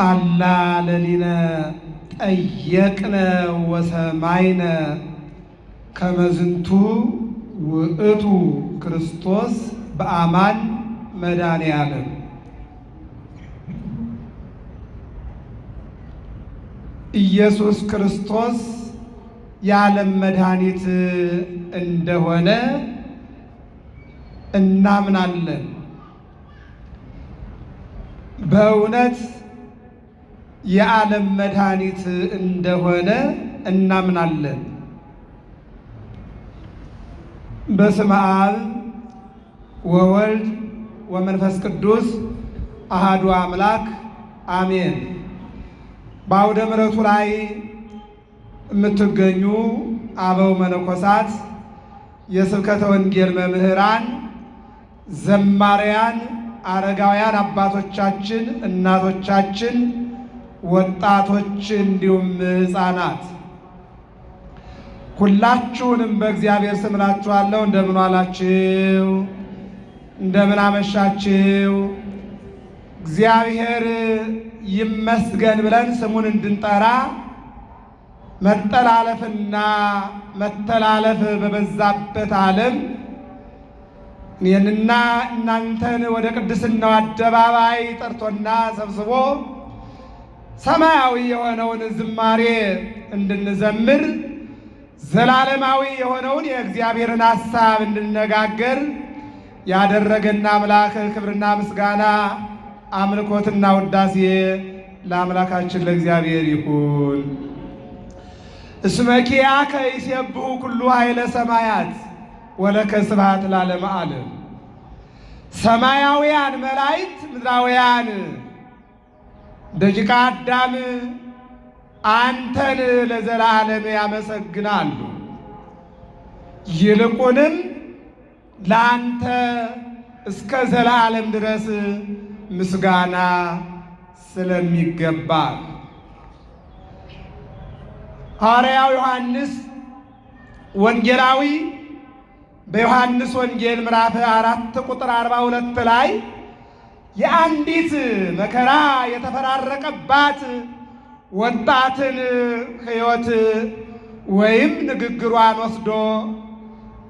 አላ ለሊነ ጠየቅነ ወሰማይነ ከመዝንቱ ውእቱ ክርስቶስ በአማን መድኃኔዓለም። ኢየሱስ ክርስቶስ የዓለም መድኃኒት እንደሆነ እናምናለን። በእውነት የዓለም መድኃኒት እንደሆነ እናምናለን። በስመ አብ ወወልድ ወመንፈስ ቅዱስ አሃዱ አምላክ አሜን። በአውደ ምሕረቱ ላይ የምትገኙ አበው መነኮሳት፣ የስብከተ ወንጌል መምህራን፣ ዘማሪያን፣ አረጋውያን አባቶቻችን፣ እናቶቻችን፣ ወጣቶች እንዲሁም ሕፃናት ሁላችሁንም በእግዚአብሔር ስም እላችኋለሁ። እንደምን ዋላችሁ? እንደምን አመሻችሁ? እግዚአብሔር ይመስገን ብለን ስሙን እንድንጠራ መጠላለፍና መተላለፍ በበዛበት ዓለም እኔንና እናንተን ወደ ቅድስናው አደባባይ ጠርቶና ሰብስቦ ሰማያዊ የሆነውን ዝማሬ እንድንዘምር ዘላለማዊ የሆነውን የእግዚአብሔርን ሐሳብ እንድንነጋገር ያደረገና አምላክ ክብርና ምስጋና አምልኮትና ውዳሴ ለአምላካችን ለእግዚአብሔር ይሁን። እስመ ኪያከ ይሴብሑ ኩሉ ኃይለ ሰማያት ወለከ ስብሐት ለዓለመ ዓለም። ሰማያውያን መላእክት፣ ምድራውያን ደቂቀ አዳም አንተን ለዘላለም ያመሰግናሉ። ይልቁንም ለአንተ እስከ ዘላለም ድረስ ምስጋና ስለሚገባ ሐዋርያው ዮሐንስ ወንጌላዊ በዮሐንስ ወንጌል ምዕራፍ 4 ቁጥር 42 ላይ የአንዲት መከራ የተፈራረቀባት ወጣትን ሕይወት ወይም ንግግሯን ወስዶ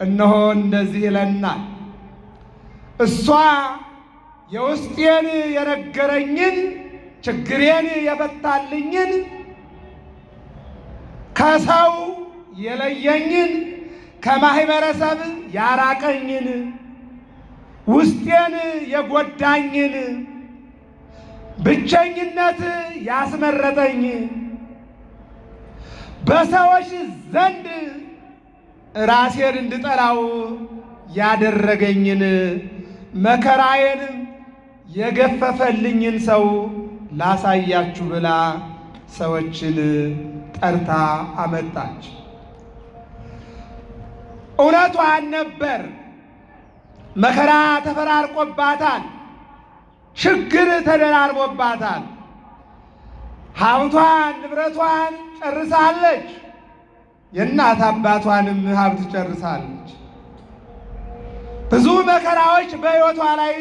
እነሆ እንደዚህ ይለናል። እሷ የውስጤን የነገረኝን ችግሬን የፈታልኝን ከሰው የለየኝን ከማህበረሰብ ያራቀኝን ውስጤን የጎዳኝን ብቸኝነት ያስመረጠኝ በሰዎች ዘንድ ራሴን እንድጠላው ያደረገኝን መከራዬን የገፈፈልኝን ሰው ላሳያችሁ ብላ ሰዎችን ጠርታ አመጣች። እውነቷን ነበር። መከራ ተፈራርቆባታል። ችግር ተደራርቦባታል። ሀብቷን ንብረቷን ጨርሳለች። የእናት አባቷንም ሀብት ጨርሳለች። ብዙ መከራዎች በሕይወቷ ላይ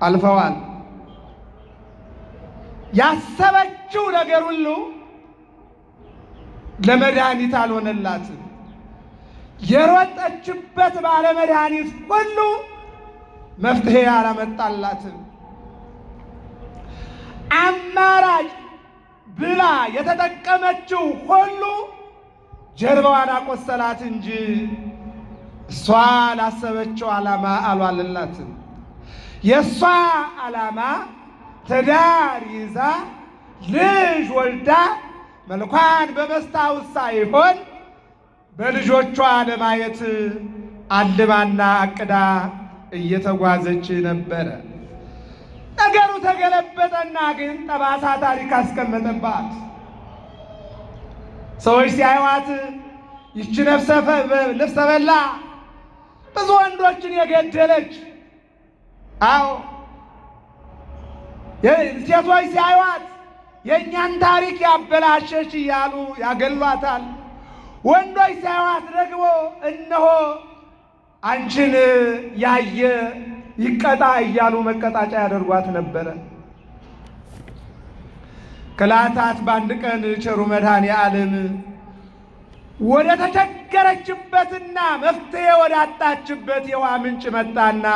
አልፈዋል። ያሰበችው ነገር ሁሉ ለመድኃኒት አልሆነላትም። የሮጠችበት ባለመድኃኒት ሁሉ መፍትሄ አላመጣላትም። አማራጭ ብላ የተጠቀመችው ሁሉ ጀርባዋን አቆሰላት እንጂ እሷ ላሰበችው ዓላማ አልዋለላትም። የእሷ ዓላማ ትዳር ይዛ ልጅ ወልዳ መልኳን በመስታወት ሳይሆን በልጆቿ ለማየት አልማና አቅዳ እየተጓዘች ነበረ። ነገሩ ተገለበጠና ግን ጠባሳ ታሪክ አስቀመጠባት። ሰዎች ሲያዩዋት ይህች ነፍሰ በላ ብዙ ወንዶችን የገደለች፣ አዎ ሴቶች ሲያዩዋት የእኛን ታሪክ ያበላሸች እያሉ ያገሏታል። ወንዶች ሲያዩዋት ደግሞ እነሆ አንቺን ያየ ይቀጣ እያሉ መቀጣጫ ያደርጓት ነበረ። ከዕለታት በአንድ ቀን ቸሩ መድኃኔዓለም ወደ ተቸገረችበትና መፍትሄ ወደ አጣችበት የውሃ ምንጭ መጣና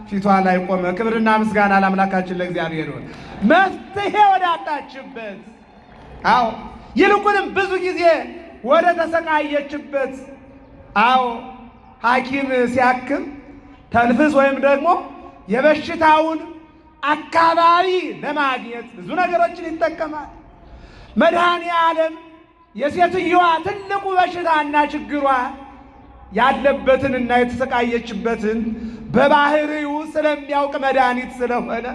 ፊቷ ላይ ቆመ። ክብርና ምስጋና ለአምላካችን ለእግዚአብሔር ይሁን። መፍትሄ ወደ አጣችበት፣ አዎ ይልቁንም ብዙ ጊዜ ወደ ተሰቃየችበት፣ አዎ ሐኪም ሲያክም ተንፍስ ወይም ደግሞ የበሽታውን አካባቢ ለማግኘት ብዙ ነገሮችን ይጠቀማል። መድኃኔዓለም የሴትዮዋ ትልቁ በሽታና ችግሯ ያለበትንና የተሰቃየችበትን በባህሪው ስለሚያውቅ መድኃኒት ስለሆነ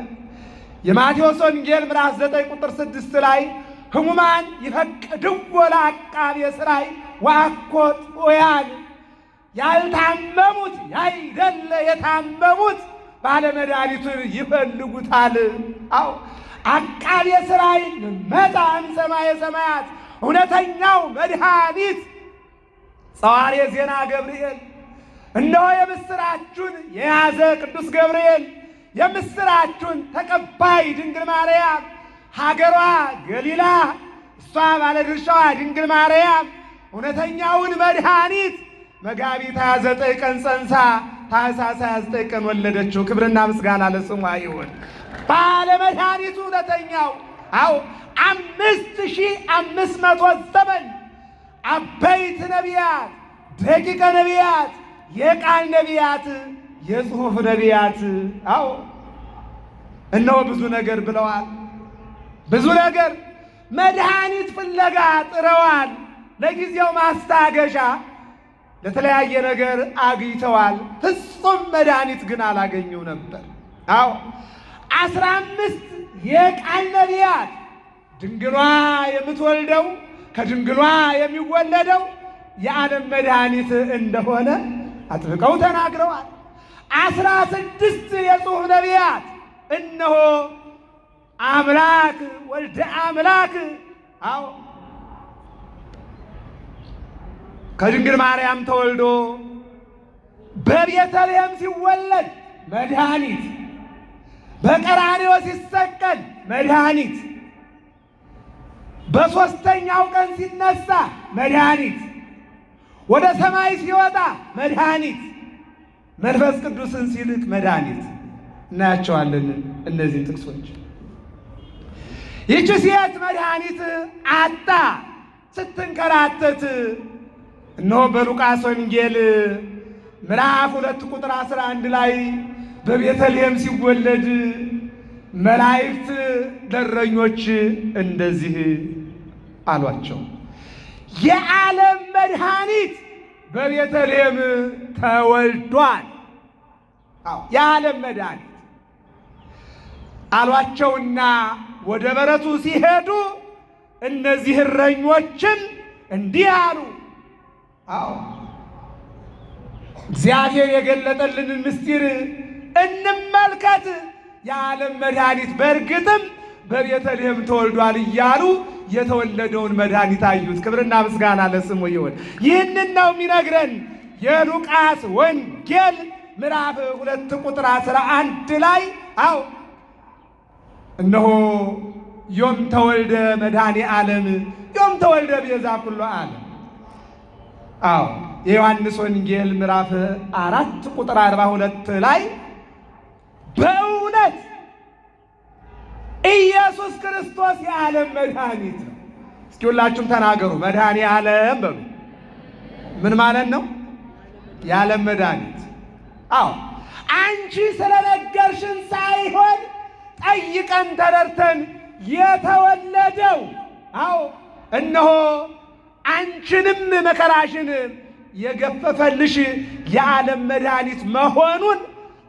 የማቴዎስ ወንጌል ምዕራፍ 9 ቁጥር 6 ላይ ሕሙማን ይፈቅድዎ ለዐቃቤ ሥራይ ወአኮ ጥዑያን፣ ያልታመሙት ያይደለ የታመሙት ባለመድኃኒቱን ይፈልጉታል። አዎ ዐቃቤ ሥራይ መጣ እምሰማየ ሰማያት፣ እውነተኛው መድኃኒት ጸዋሬ ዜና ገብርኤል፣ እነሆ የምስራቹን የያዘ ቅዱስ ገብርኤል፣ የምስራቹን ተቀባይ ድንግል ማርያም፣ ሀገሯ ገሊላ እሷ ባለድርሻዋ ድንግል ማርያም እውነተኛውን መድኃኒት መጋቢት 29 ቀን ጸንሳ ታኅሳስ 29 ቀን ወለደችው። ክብርና ምስጋና ለስሟ ይሁን። ባለመድኃኒቱ እውነተኛው፣ አዎ 5500 ዘመን አበይት ነቢያት፣ ደቂቀ ነቢያት፣ የቃል ነቢያት፣ የጽሑፍ ነቢያት፣ አዎ እነሆ ብዙ ነገር ብለዋል። ብዙ ነገር መድኃኒት ፍለጋ ጥረዋል። ለጊዜው ማስታገሻ ለተለያየ ነገር አግኝተዋል። ፍጹም መድኃኒት ግን አላገኙ ነበር። አዎ 15 የቃል ነቢያት ድንግሏ የምትወልደው ከድንግሏ የሚወለደው የዓለም መድኃኒት እንደሆነ አጥብቀው ተናግረዋል። 16 የጽሑፍ ነቢያት እነሆ አምላክ ወልደ አምላክ፣ አዎ ከድንግል ማርያም ተወልዶ በቤተልሔም ሲወለድ መድኃኒት፣ በቀራንዮ ሲሰቀል መድኃኒት፣ በሦስተኛው ቀን ሲነሳ መድኃኒት፣ ወደ ሰማይ ሲወጣ መድኃኒት፣ መንፈስ ቅዱስን ሲልክ መድኃኒት እናያቸዋለን። እነዚህን ጥቅሶች ይህች ሴት መድኃኒት አጣ ስትንከራተት እነሆ በሉቃስ ወንጌል ምዕራፍ 2 ቁጥር 11 ላይ በቤተልሔም ሲወለድ መላእክት ለእረኞች እንደዚህ አሏቸው፣ የዓለም መድኃኒት በቤተልሔም ተወልዷል። የዓለም መድኃኒት አሏቸውና ወደ በረቱ ሲሄዱ እነዚህ እረኞችም እንዲህ አሉ። አዎ እግዚአብሔር የገለጠልንን ምስጢር እንመልከት፣ የዓለም መድኃኒት በእርግጥም በቤተልሔም ተወልዷል እያሉ የተወለደውን መድኃኒት አዩት። ክብርና ምስጋና ለስሙ ይሁን። ይህንን ነው የሚነግረን የሉቃስ ወንጌል ምዕራፍ 2 ቁጥር 11 ላይ አዎ እነሆ ዮም ተወልደ መድኃኔዓለም ዮም ተወልደ ቤዛ ኩሉ ዓለም። አዎ የዮሐንስ ወንጌል ምዕራፍ 4 ቁጥር 42 ላይ በእውነት ኢየሱስ ክርስቶስ የዓለም መድኃኒት ነው። እስኪ ሁላችሁም ተናገሩ፣ መድኃኔዓለም በሉ። ምን ማለት ነው? የዓለም መድኃኒት። አዎ አንቺ ስለነገርሽን ሳይሆን ጠይቀን ተረድተን የተወለደው፣ አዎ እነሆ አንቺንም መከራሽን የገፈፈልሽ የዓለም መድኃኒት መሆኑን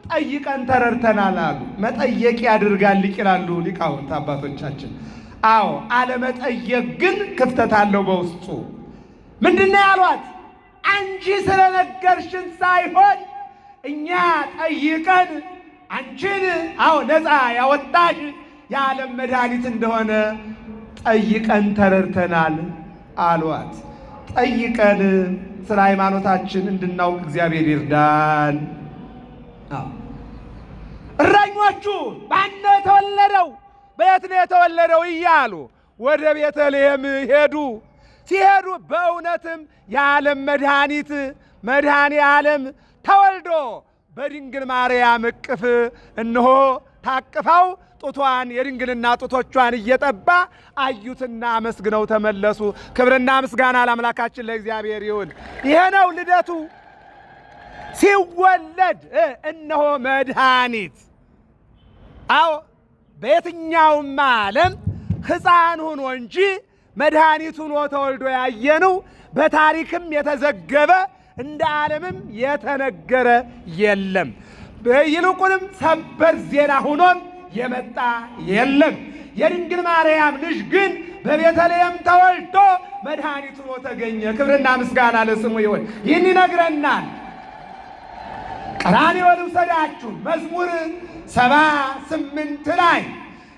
ጠይቀን ተረድተናል አሉ። መጠየቅ ያድርጋል ይላሉ ሊቃውንት አባቶቻችን። አዎ አለመጠየቅ ግን ክፍተት አለው በውስጡ። ምንድነው ያሏት? አንቺ ስለነገርሽን ሳይሆን እኛ ጠይቀን አንቺን አዎ ነፃ ያወጣሽ የዓለም መድኃኒት እንደሆነ ጠይቀን ተረድተናል አሏት። ጠይቀን ስለ ሃይማኖታችን እንድናውቅ እግዚአብሔር ይርዳን። እረኞቹ ማን ነው የተወለደው፣ በየት ነው የተወለደው እያሉ ወደ ቤተልሔም ሄዱ። ሲሄዱ በእውነትም የዓለም መድኃኒት መድኃኔ ዓለም ተወልዶ በድንግል ማርያም እቅፍ እነሆ ታቅፋው ጡቷን የድንግልና ጡቶቿን እየጠባ አዩትና አመስግነው ተመለሱ። ክብርና ምስጋና ለአምላካችን ለእግዚአብሔር ይሁን። ይሄ ነው ልደቱ። ሲወለድ እነሆ መድኃኒት። አዎ በየትኛውም ዓለም ሕፃን ሆኖ እንጂ መድኃኒት ሆኖ ተወልዶ ያየነው በታሪክም የተዘገበ እንደ ዓለምም የተነገረ የለም። ይልቁንም ሰበር ዜና ሆኖም የመጣ የለም። የድንግል ማርያም ልጅ ግን በቤተልሔም ተወልዶ መድኃኒት ሆኖ ተገኘ። ክብርና ምስጋና ለስሙ ይሁን። ይህን ይነግረናል። ቀራንዮ ልውሰዳችሁ መዝሙር 78 ላይ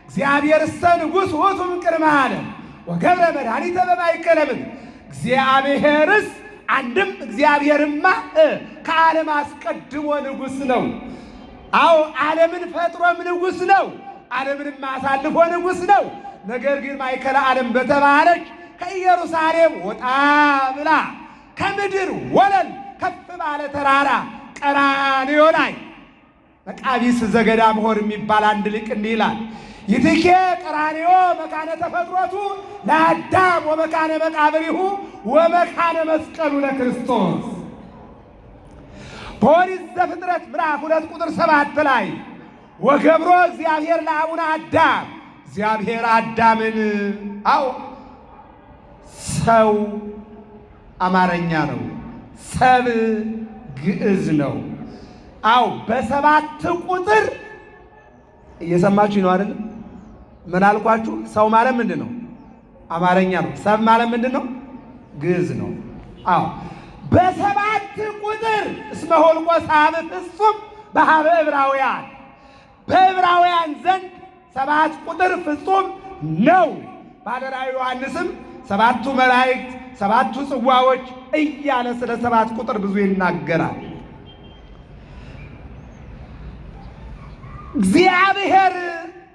እግዚአብሔርሰ ንጉሥ ውእቱም ቅድመ ዓለም ወገብረ መድኃኒተ በማእከለ ምድር። እግዚአብሔርስ አንድም እግዚአብሔርማ ከዓለም አስቀድሞ ንጉሥ ነው። አዎ ዓለምን ፈጥሮም ንጉሥ ነው። ዓለምንም አሳልፎ ንጉሥ ነው። ነገር ግን ማእከለ ዓለም በተባለች ከኢየሩሳሌም ወጣ ብላ ከምድር ወለል ከፍ ባለ ተራራ ቀራንዮ ላይ መቃቢስ ዘገዳም ሆር የሚባል አንድ ሊቅ እንዲህ ይላል። ይትኬ ቀራንዮ መካነ ተፈጥሮቱ ለአዳም ወመካነ መቃብሪሁ ወመካነ መስቀሉ ለክርስቶስ። በኦሪት ዘፍጥረት ምዕራፍ 2 ቁጥር 7 ላይ ወገብሮ እግዚአብሔር ለአቡነ አዳም፣ እግዚአብሔር አዳምን አው ሰው አማርኛ ነው፣ ሰብ ግዕዝ ነው። አው በሰባት ቁጥር እየሰማችሁ ነው አይደል? ምን አልኳችሁ? ሰው ማለት ምንድን ነው? አማርኛ ነው። ሰብ ማለት ምንድን ነው? ግዕዝ ነው። አዎ በሰባት ቁጥር እስመ ኆልቆ ሳብዕ ፍጹም በኀበ ዕብራውያን፣ በዕብራውያን ዘንድ ሰባት ቁጥር ፍጹም ነው። ባለራዕዩ ዮሐንስም ሰባቱ መላእክት፣ ሰባቱ ጽዋዎች እያለ ስለ ሰባት ቁጥር ብዙ ይናገራል። እግዚአብሔር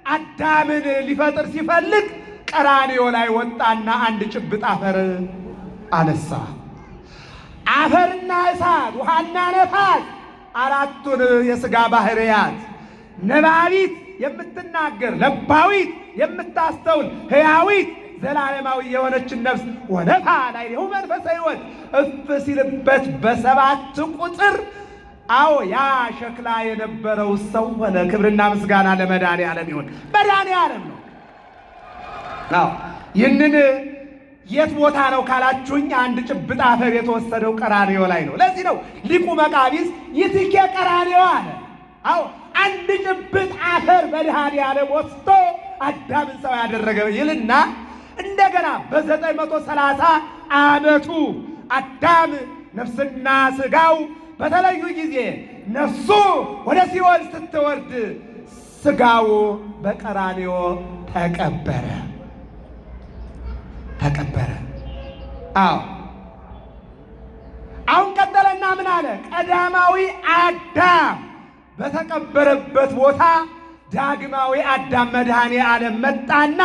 አዳምን ሊፈጥር ሲፈልግ ቀራንዮ ላይ ወጣና አንድ ጭብጥ አፈር አነሳ። አፈርና እሳት፣ ውሃና ነፋስ አራቱን የሥጋ ባህርያት ነባቢት የምትናገር ለባዊት የምታስተውል ሕያዊት ዘላለማዊ የሆነችን ነፍስ ወነፋ ላዕሌሁ መንፈሰ ሕይወት እፍ ሲልበት በሰባት ቁጥር አዎ ያ ሸክላ የነበረው ሰው ሆነ። ክብርና ምስጋና ለመድኃኔ ዓለም ይሁን። መድኃኔ ዓለም ነው። አዎ ይህንን የት ቦታ ነው ካላችሁኝ፣ አንድ ጭብጥ አፈር የተወሰደው ቀራንዮ ላይ ነው። ለዚህ ነው ሊቁ መቃቢስ ይትኬ ቀራንዮ አለ። አዎ አንድ ጭብጥ አፈር መድኃኔ ዓለም ወስዶ አዳምን ሰው ያደረገ ይልና እንደገና በ930 ዓመቱ አዳም ነፍስና ሥጋው በተለዩ ጊዜ ነፍሱ ወደ ሲኦል ስትወርድ ሥጋው በቀራንዮ ተቀበረ። አዎ አሁን ቀጠለና ምን አለ? ቀዳማዊ አዳም በተቀበረበት ቦታ ዳግማዊ አዳም መድኃኔ ዓለም መጣና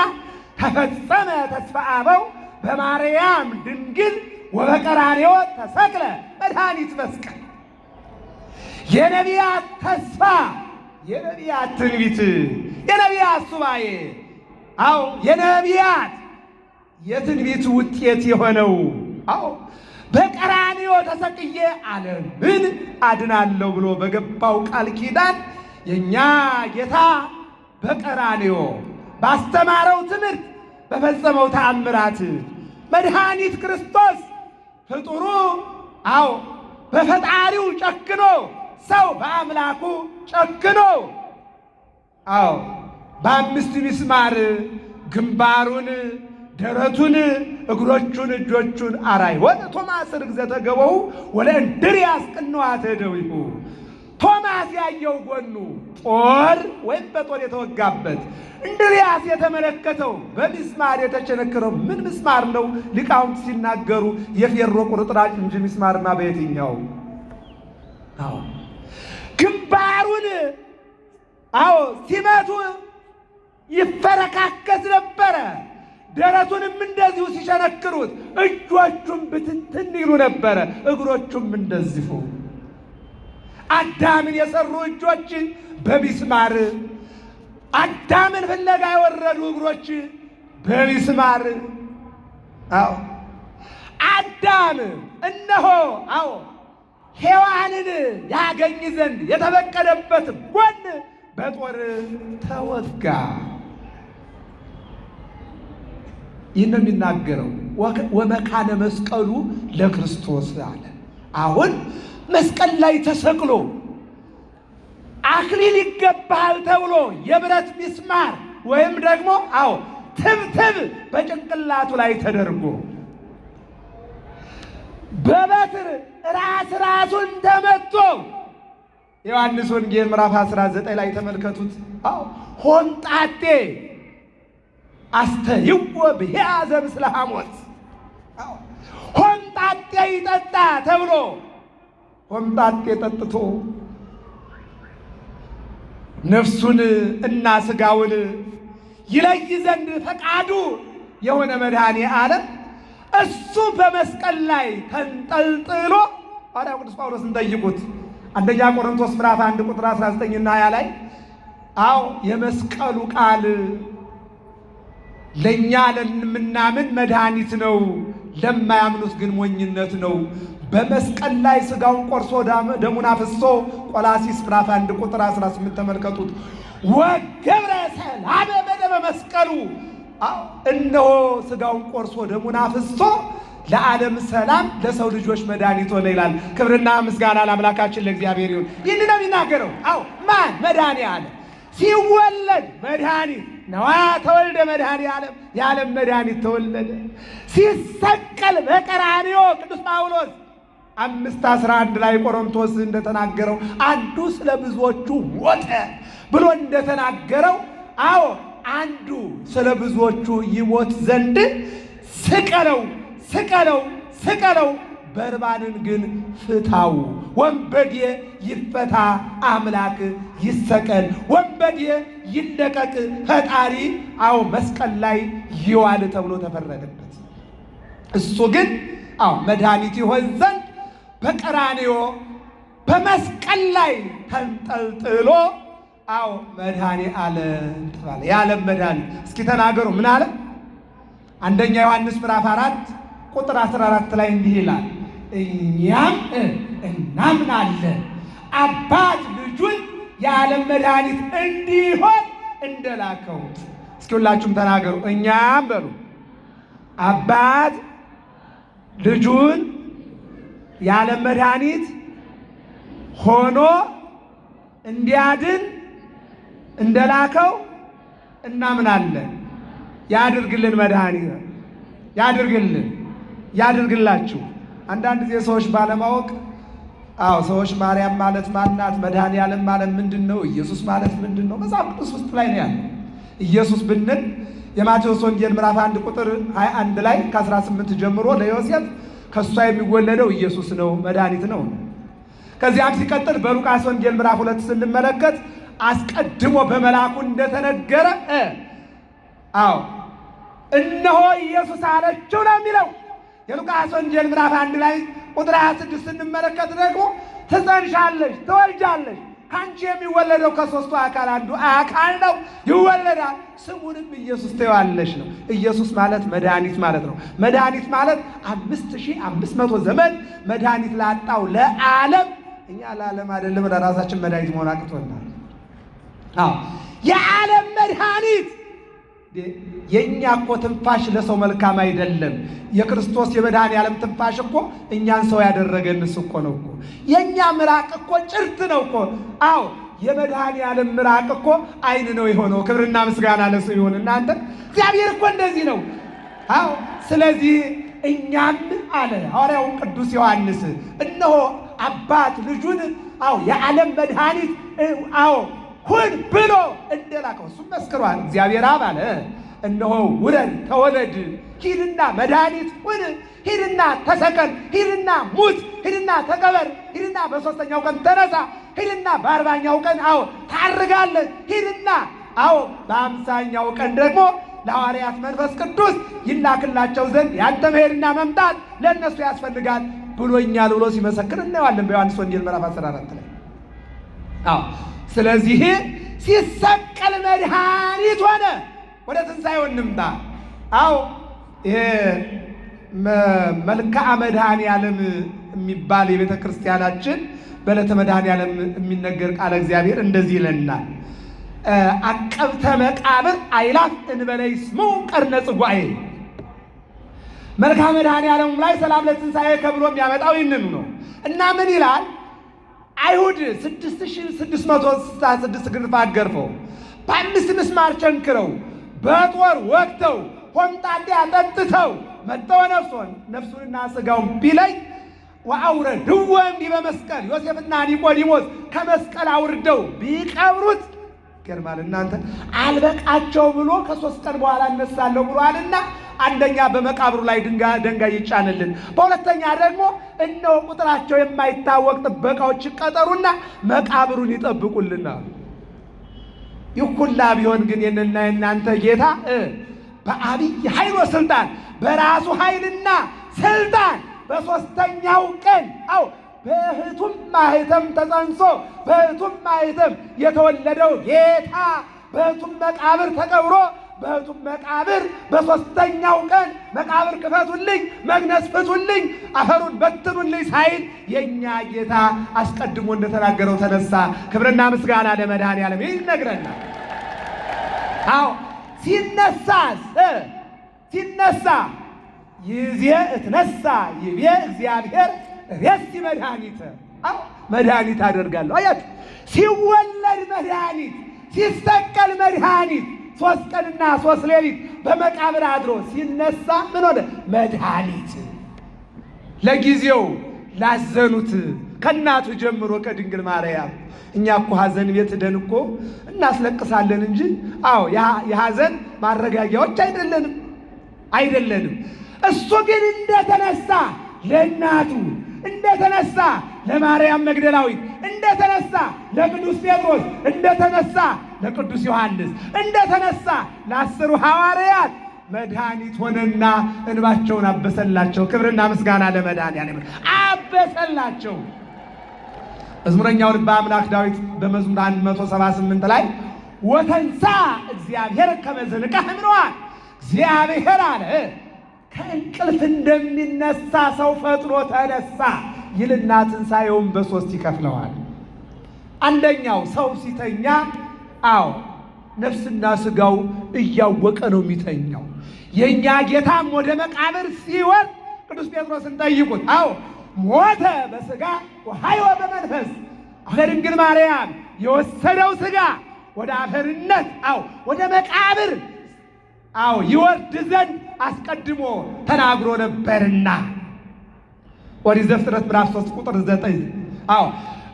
ተፈጸመ ተስፋ አበው በማርያም ድንግል ወበቀራንዮ ተሰቅለ መድኃኒት መስቀል። የነቢያት ተስፋ፣ የነቢያት ትንቢት፣ የነቢያት ሱባኤ፣ አዎ የነቢያት የትንቢት ውጤት የሆነው አዎ በቀራንዮ ተሰቅዬ ዓለምን አድናለሁ ብሎ በገባው ቃል ኪዳን የኛ ጌታ በቀራንዮ ባስተማረው ትምህርት በፈጸመው ተአምራት መድኃኒት ክርስቶስ ፍጡሩ አዎ በፈጣሪው ጨክኖ ሰው በአምላኩ ጨክኖ አዎ በ5 ሚስማር ግንባሩን፣ ደረቱን፣ እግሮቹን፣ እጆቹን አራይ ወደ ቶማስ ርግዘተ ገበው ወለ እንድርያስ ቅንዋተ እደዊሁ። ቶማስ ያየው ጎኑ ጦር ወይም በጦር የተወጋበት፣ እንድርያስ የተመለከተው በሚስማር የተቸነከረው ምን ምስማር ነው? ሊቃውንት ሲናገሩ የፌሮ ቁርጥራጭ እንጂ ሚስማርማ በየትኛው? አዎ ግንባሩን አዎ ሲመቱ ይፈረካከስ ነበረ። ደረቱንም እንደዚሁ ሲሸነክሩት እጆቹም ብትንትን ይሉ ነበረ፣ እግሮቹም እንደዚሁ። አዳምን የሰሩ እጆች በሚስማር፣ አዳምን ፍለጋ የወረዱ እግሮች በሚስማር። አዎ አዳም እነሆ ሔዋንን ያገኝ ዘንድ የተበቀለበት ጎን በጦር ተወጋ። ይህ ነው የሚናገረው። ወመካነ መስቀሉ ለክርስቶስ አለ። አሁን መስቀል ላይ ተሰቅሎ አክሊል ይገባሃል ተብሎ የብረት ሚስማር ወይም ደግሞ ትብትብ በጭንቅላቱ ላይ ተደርጎ በበትር ራሱን ተመቶ ዮሐንስ ወንጌል ምዕራፍ 19 ላይ ተመልከቱት። ሆምጣጤ አስተይዎ ብሔዘ ምስለ ሐሞት፣ ሆምጣጤ ይጠጣ ተብሎ ሆምጣጤ ጠጥቶ ነፍሱን እና ሥጋውን ይለይ ዘንድ ፈቃዱ የሆነ መድኃኔ ዓለም እሱ በመስቀል ላይ ተንጠልጥሎ ሐዋርያው ቅዱስ ጳውሎስን ጠይቁት። አንደኛ ቆሮንቶስ ምዕራፍ 1 ቁጥር 19 እና 20 ላይ የመስቀሉ ቃል ለእኛ ለምናምን መድኃኒት ነው፣ ለማያምኑት ግን ሞኝነት ነው። በመስቀል ላይ ሥጋውን ቆርሶ ደሙን አፍስሶ ቆላስይስ ምዕራፍ 1 ቁጥር 18 ተመልከቱት። ወገብረ ሰላመ በደመ መስቀሉ፣ እነሆ ሥጋውን ቆርሶ ደሙን አፍስሶ ለዓለም ሰላም ለሰው ልጆች መድኃኒት ሆነ ይላል። ክብርና ምስጋና ለአምላካችን ለእግዚአብሔር ይሁን። ይህን ነው የሚናገረው። ማን? መድኃኔ ዓለም ሲወለድ መድኃኒት ነዋ ተወልደ መድኃኔ ዓለም፣ የዓለም መድኃኒት ተወለደ። ሲሰቀል በቀራንዮ ቅዱስ ጳውሎስ 5:11 ላይ ቆሮንቶስ እንደተናገረው አንዱ ስለ ብዙዎቹ ሞተ ብሎ እንደተናገረው አንዱ ስለ ብዙዎቹ ይሞት ዘንድ ስቀለው፣ በርባንን ግን ፍታው። ወንበዴ ይፈታ አምላክ ይሰቀል፣ ወንበዴ ይለቀቅ ፈጣሪ መስቀል ላይ ይዋል ተብሎ ተፈረደበት። እሱ ግን መድኃኒት ይሆን ዘንድ በቀራንዮ በመስቀል ላይ ተንጠልጥሎ መድኃኔ ዓለም ተባለ። የዓለም መድኃኒት። እስኪ ተናገሩ ምን አለ? አንደኛ ዮሐንስ ምዕራፍ 4 ቁጥር 14 ላይ እንዲህ ይላል፣ እኛም እናምናለን አባት ልጁን የዓለም መድኃኒት እንዲሆን እንደላከው። እስኪ ሁላችሁም ተናገሩ። እኛም በሉ አባት ልጁን የዓለም መድኃኒት ሆኖ እንዲያድን እንደላከው እናምናለን። ያድርግልን፣ መድኃኒት ያድርግላችሁ። አንዳንድ ጊዜ ሰዎች ባለማወቅ ሰዎች ማርያም ማለት ማናት? መድኃኔ ዓለም ማለት ምንድን ነው? ኢየሱስ ማለት ምንድን ነው? መጽሐፍ ቅዱስ ውስጥ ላይ ነው ያለው። ኢየሱስ ብንል የማቴዎስ ወንጌል ምዕራፍ 1 ቁጥር 21 ላይ ከ18 ጀምሮ ለዮሴፍ ከእሷ የሚወለደው ኢየሱስ ነው፣ መድኃኒት ነው። ከዚያም ሲቀጥል በሉቃስ ወንጌል ምዕራፍ 2 ስንመለከት አስቀድሞ በመልአኩ እንደተነገረ እነሆ ኢየሱስ አለችው ነው የሚለው። የሉቃስ ወንጌል ምዕራፍ 1 ላይ ቁጥር 26 ስንመለከት ደግሞ ትጸንሻለሽ፣ ትወልጃለሽ፣ ከአንቺ የሚወለደው ከሦስቱ አካል አንዱ አካል ነው፣ ይወለዳል፣ ስሙንም ኢየሱስ ትይዋለሽ ነው። ኢየሱስ ማለት መድኃኒት ማለት ነው። መድኃኒት ማለት 5500 ዘመን መድኃኒት ላጣው ለዓለም፣ እኛ ለዓለም አይደለም ለራሳችን መድኃኒት መሆን አቅቶናል። የዓለም መድኃኒት። የእኛ እኮ ትንፋሽ ለሰው መልካም አይደለም። የክርስቶስ የመድኃኔ ዓለም ትንፋሽ እኮ እኛን ሰው ያደረገን እሱ እኮ ነው እኮ። የእኛ ምራቅ እኮ ጭርት ነው እኮ። የመድኃኔ ዓለም ምራቅ እኮ ዓይን ነው የሆነው። ክብርና ምስጋና ለሱ ይሁን። እናንተ እግዚአብሔር እኮ እንደዚህ ነው። ስለዚህ እኛም አለ ሐዋርያው ቅዱስ ዮሐንስ እነሆ አባት ልጁን የዓለም መድኃኒት ሁን ብሎ እንደላከው እሱም መስክሯል። እግዚአብሔር አብ አለ እነሆ ውረድ፣ ተወለድ፣ ሂድና መድኃኒት ሁን፣ ሂድና ተሰቀል፣ ሂድና ሙት፣ ሂድና ተቀበር፣ ሂድና በሦስተኛው ቀን ተነሳ፣ ሂድና በ40ኛው ቀን ታርጋለህ፣ ሂድና በ50ኛው ቀን ደግሞ ለሐዋርያት መንፈስ ቅዱስ ይላክላቸው ዘንድ ያንተ መሄድና መምጣት ለእነሱ ያስፈልጋል ብሎኛል ብሎ ሲመሰክር እናየዋለን በዮሐንስ ወንጌል ምዕራፍ 14 ላይ። ስለዚህ ሲሰቀል መድኃኒት ሆነ። ወደ ትንሣኤው እንምጣ። ይሄ መልክዓ መድኃኔዓለም የሚባል የቤተ ክርስቲያናችን በዕለተ መድኃኔዓለም የሚነገር ቃለ እግዚአብሔር እንደዚህ ይለናል። አቀብተ መቃብር አእላፍ እንበለ ይስሙ ቀርነ ጽጓኤ። መልክዓ መድኃኔዓለም ላይ ሰላም ለትንሣኤ ከብሎ የሚያመጣው ይህንኑ ነው እና ምን ይላል? አይሁድ 6666 ግርፋት ገርፈው በ5 ምስማር ቸንክረው በጦር ወግተው ሆምጣጤ አጠጥተው መጥተው ነፍሱንና ሥጋውን ቢለይ ወአውረድዎ እምዲበ መስቀል ዮሴፍና ኒቆዲሞስ ከመስቀል አውርደው ቢቀብሩት ገርማል። እናንተ አልበቃቸው ብሎ ከ3 ቀን በኋላ እነሳለሁ ብሏልና አንደኛ በመቃብሩ ላይ ድንጋይ ይጫንልን፣ በሁለተኛ ደግሞ እነሆ ቁጥራቸው የማይታወቅ ጥበቃዎች ይቀጠሩና መቃብሩን ይጠብቁልና። ይህ ሁላ ቢሆን ግን የእናንተ ጌታ በአብይ ኃይል ወስልጣን በራሱ ኃይልና ስልጣን በሦስተኛው ቀን በእህቱም ማኅተም ተጸንሶ በእህቱም ማኅተም የተወለደው ጌታ በእህቱም መቃብር ተቀብሮ በእህቱም መቃብር በሦስተኛው ቀን መቃብር ክፈቱልኝ፣ መግነዝ ፍቱልኝ፣ አፈሩን በትኑልኝ ሳይል የእኛ ጌታ አስቀድሞ እንደተናገረው ተነሳ። ክብርና ምስጋና ለመድኃኔዓለም ይነግረናል። ሲነሳ ይዜ እትነሳ ይቤ እግዚአብሔር ሬሲ መድኃኒት መድኃኒት አደርጋለሁ። አያችሁ፣ ሲወለድ መድኃኒት፣ ሲሰቀል መድኃኒት፣ 3 ቀንና 3 ሌሊት በመቃብር አድሮ ሲነሳ ምን ሆነ? መድኃኒት። ለጊዜው ላዘኑት ከእናቱ ጀምሮ ከድንግል ማርያም እኛ እኮ ሐዘን ቤት ሄደን እኮ እናስለቅሳለን እንጂ የሐዘን ማረጋጊያዎች አይደለንም። እሱ ግን እንደተነሳ ለእናቱ፣ እንደተነሳ ለማርያም መግደላዊት፣ እንደተነሳ ለቅዱስ ጴጥሮስ፣ እንደተነሳ ለቅዱስ ዮሐንስ፣ እንደተነሳ ለ10 ሐዋርያት መድኃኒት ሆነና እንባቸውን አበሰላቸው። ክብርና ምስጋና ለመድኃኔዓለም አበሰላቸው። መዝሙረኛው ልበ አምላክ ዳዊት በመዝሙር 178 ላይ ወተንሳ እግዚአብሔር ከመ ዘንቃህ እምነዋል። እግዚአብሔር አለ ከእንቅልፍ እንደሚነሳ ሰው ፈጥኖ ተነሳ ይልና ትንሣኤውን በ3 ይከፍለዋል። አንደኛው ሰው ሲተኛ ነፍስና ሥጋው እያወቀ ነው የሚተኛው። የእኛ ጌታም ወደ መቃብር ሲወርድ ቅዱስ ጴጥሮስን ጠይቁት። ሞተ በሥጋ ወሐይወ በመንፈስ። ከድንግል ማርያም የወሰደው ሥጋ ወደ አፈርነት ወደ መቃብር ይወርድ ዘንድ አስቀድሞ ተናግሮ ነበርና ኦሪት ዘፍጥረት ምዕራፍ 3 ቁጥር 9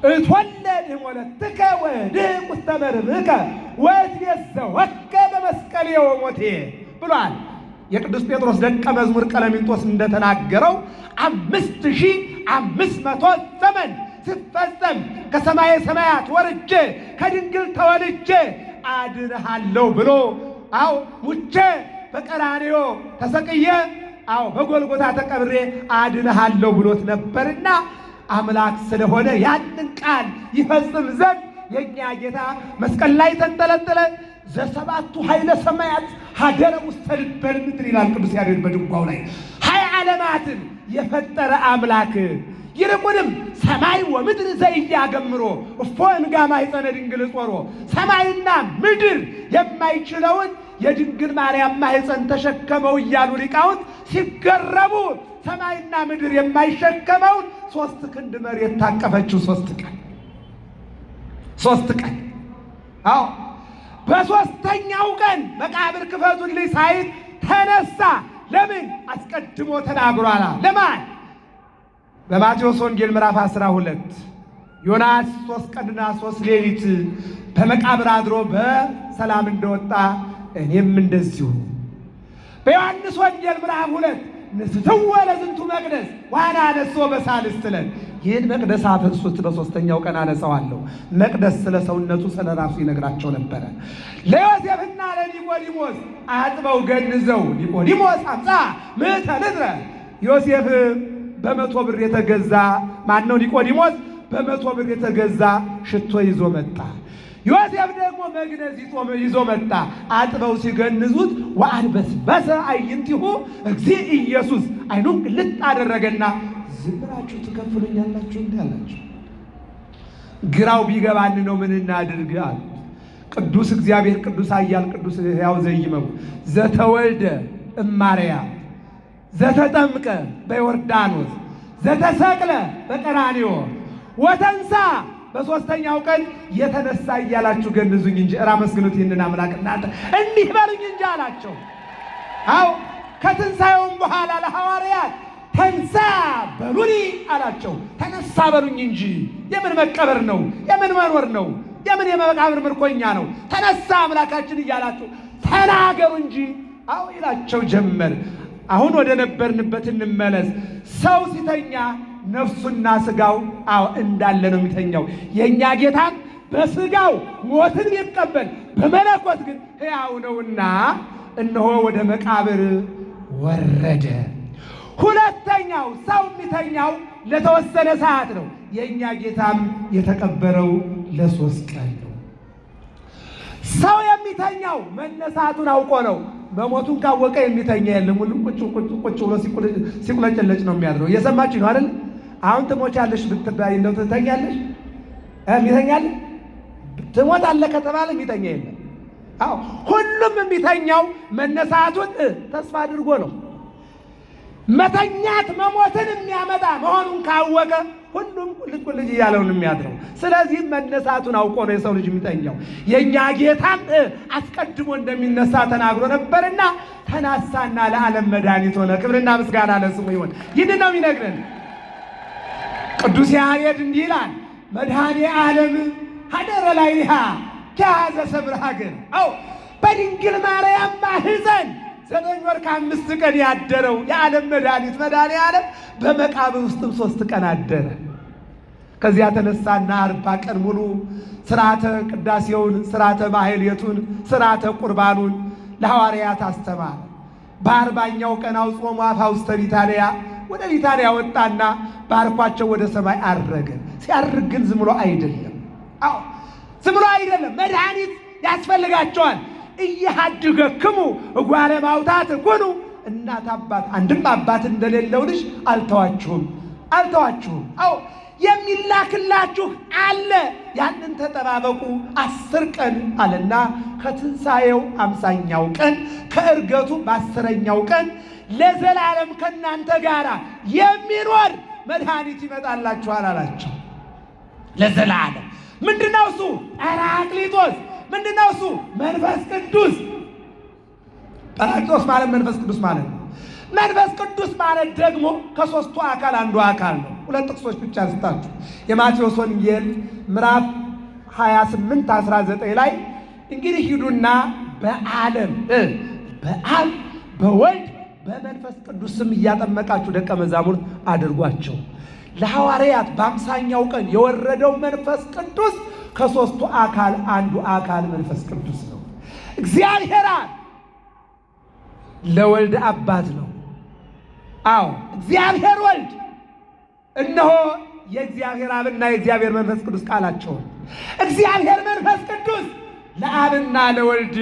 እትወለድ እምወለድከ ወእድኅ ውስተ መርብከ ወእትቤዘወከ በመስቀሌ ወሞቴ ብሏል። የቅዱስ ጴጥሮስ ደቀ መዝሙር ቀለሚንጦስ እንደተናገረው 5500 ዘመን ሲፈጸም ከሰማየ ሰማያት ወርጄ ከድንግል ተወልጄ አድንሃለሁ ብሎ ሙቼ በቀራንዮ ተሰቅዬ በጎልጎታ ተቀብሬ አድንሃለሁ ብሎት ነበርና አምላክ ስለሆነ ያንን ቃል ይፈጽም ዘንድ የእኛ ጌታ መስቀል ላይ ተንጠለጠለ። ዘሰባቱ ኃይለ ሰማያት ሀገረ ውስተ ልበ ምድር ይላል ቅዱስ ያሬድ በድጓው ላይ። 20 ዓለማትን የፈጠረ አምላክ ይልቁንም ሰማይ ወምድር ዘኢያገምሮ እፎ እንጋማ ይጸነ ድንግል ጾሮ፣ ሰማይና ምድር የማይችለውን የድንግል ማርያም ማኅፀን ተሸከመው እያሉ ሊቃውንት ሲገረሙ፣ ሰማይና ምድር የማይሸከመውን 3 ክንድ መሬት ታቀፈችው። 3 ቀን በሦስተኛው ቀን መቃብር ክፈቱልኝ ሳይል ተነሳ። ለምን? አስቀድሞ ተናግሯል። ለማን? በማቴዎስ ወንጌል ምዕራፍ 12 ዮናስ 3 ቀንና 3 ሌሊት በመቃብር አድሮ በሰላም እንደወጣ እኔም እንደዚሁ። በዮሐንስ ወንጌል ምዕራፍ 2 ንስትወ ለዝንቱ መቅደስ ወአነሥኦ በሳልስት ዕለት ይህን መቅደስ አፍርሱት፣ በሦስተኛው ቀን አነጻዋለሁ። መቅደስ ስለ ሰውነቱ ስለ ራሱ ይነግራቸው ነበረ። ለዮሴፍና ለኒቆዲሞስ አጥበው ገንዘው ኒቆዲሞስ 50 ምዕተ ልትረ ዮሴፍ በ100 ብር የተገዛ ማነው? ኒቆዲሞስ በ100 ብር የተገዛ ሽቶ ይዞ መጣ። ዮሴፍ ደግሞ መግነዝ ይዞ መጣ። አጥበው ሲገንዙት ወአንበስበሰ አዕይንቲሁ እግዚእ ኢየሱስ አይኑን ግልጥ አደረገና ዝም ብላችሁ ትከፍሉኛላችሁ እንዴ አላቸው። ግራው ቢገባን ነው ምን እናድርግ አሉ። ቅዱስ እግዚአብሔር ቅዱስ ኃያል ቅዱስ ሕያው ዘይመው ዘተወልደ እማርያም ዘተጠምቀ በዮርዳኖስ ዘተሰቅለ በቀራንዮ ወተንሳ በሦስተኛው ቀን የተነሳ እያላችሁ ገንዙኝ እንጂ አመስግኑት ይህንን አምላክ እናንተ እንዲህ በሉኝ እንጂ አላቸው። አው ከትንሣኤውም በኋላ ለሐዋርያት ተንሳ በሉኒ አላቸው። ተነሳ በሉኝ እንጂ የምን መቀበር ነው? የምን መኖር ነው? የምን የመቃብር ምርኮኛ ነው? ተነሳ አምላካችን እያላችሁ ተናገሩ እንጂ አው ይላቸው ጀመር። አሁን ወደ ነበርንበት እንመለስ። ሰው ሲተኛ ነፍሱና ስጋው እንዳለ ነው የሚተኛው። የኛ ጌታም በስጋው ሞትን ቢቀበል በመለኮት ግን ሕያው ነውና እነሆ ወደ መቃብር ወረደ። ሁለተኛው ሰው የሚተኛው ለተወሰነ ሰዓት ነው። የኛ ጌታም የተቀበረው ለ3 ቀን ነው። ሰው የሚተኛው መነሳቱን አውቆ ነው። መሞቱን ካወቀ የሚተኛ የለም። ሁሉም ቁጭ ብሎ ሲቁለጨለጭ ነው የሚያድረው። እየሰማችሁ ነው አይደል? አሁን ትሞቻለሽ ብትባይ እንደው ትተኛለሽ? የሚተኛል ትሞታለህ ከተባለ የሚተኛ የለም። አዎ ሁሉም የሚተኛው መነሳቱን ተስፋ አድርጎ ነው። መተኛት መሞትን የሚያመጣ መሆኑን ካወቀ ሁሉም ቁልጭ እያለውን የሚያድረው። ስለዚህ መነሳቱን አውቆ ነው የሰው ልጅ የሚተኛው። የኛ ጌታም አስቀድሞ እንደሚነሳ ተናግሮ ነበርና ተናሳና ለዓለም መድኃኒት ሆነ። ክብርና ምስጋና ለስሙ ይሁን። ይህን ነው የሚነግረን ቅዱስ ያሬድ እንዲህ ይላል። መድኃኔ ዓለም ሀደረ ላዕሌሃ ከያዘ ሰብረ ሀገር አው በድንግል ማርያም ማኅፀን 9 ወር ከ5 ቀን ያደረው የዓለም መድኃኒት መድኃኔ ዓለም በመቃብር ውስጥም 3 ቀን አደረ። ከዚያ ተነሳና 40 ቀን ሙሉ ሥርዓተ ቅዳሴውን፣ ሥርዓተ ማሕሌቱን፣ ሥርዓተ ቁርባኑን ለሐዋርያት አስተማረ። በ40ኛው ቀን አውጾሙ አፋ ውስተ ቢታንያ ወደ ቢታንያ ወጣና ባርኳቸው ወደ ሰማይ አረገ። ሲያርግ ግን ዝም ብሎ አይደለም። አዎ ዝም ብሎ አይደለም። መድኃኒት ያስፈልጋቸዋል። እየሃድገክሙ እጓለ ማውታት ኩኑ እናት አባት አንድም አባት እንደሌለው ልጅ አልተዋችሁም። አዎ የሚላክላችሁ አለ፣ ያንን ተጠባበቁ 10 ቀን አለና ከትንሣኤው 50ኛው ቀን ከዕርገቱ በ10ኛው ቀን ለዘላለም ከእናንተ ጋር የሚኖር መድኃኒት ይመጣላችኋል አላቸው። ለዘላለም ምንድነው እሱ? ጰራቅሊጦስ። ምንድነው እሱ? መንፈስ ቅዱስ። ጰራቅሊጦስ ማለት መንፈስ ቅዱስ ማለት ነው። መንፈስ ቅዱስ ማለት ደግሞ ከሦስቱ አካል አንዱ አካል ነው። 2 ጥቅሶች ብቻ ስጣችሁ። የማቴዎስ ወንጌል ምዕራፍ 28-19 ላይ እንግዲህ ሂዱና በዓለም በአብ በወልድ በመንፈስ ቅዱስ ስም እያጠመቃችሁ ደቀ መዛሙርት አድርጓቸው። ለሐዋርያት በ50ኛው ቀን የወረደው መንፈስ ቅዱስ ከሦስቱ አካል አንዱ አካል መንፈስ ቅዱስ ነው። እግዚአብሔር ለወልድ አባት ነው። አዎ እግዚአብሔር ወልድ እነሆ የእግዚአብሔር አብና የእግዚአብሔር መንፈስ ቅዱስ ቃላቸው። እግዚአብሔር መንፈስ ቅዱስ ለአብና ለወልድ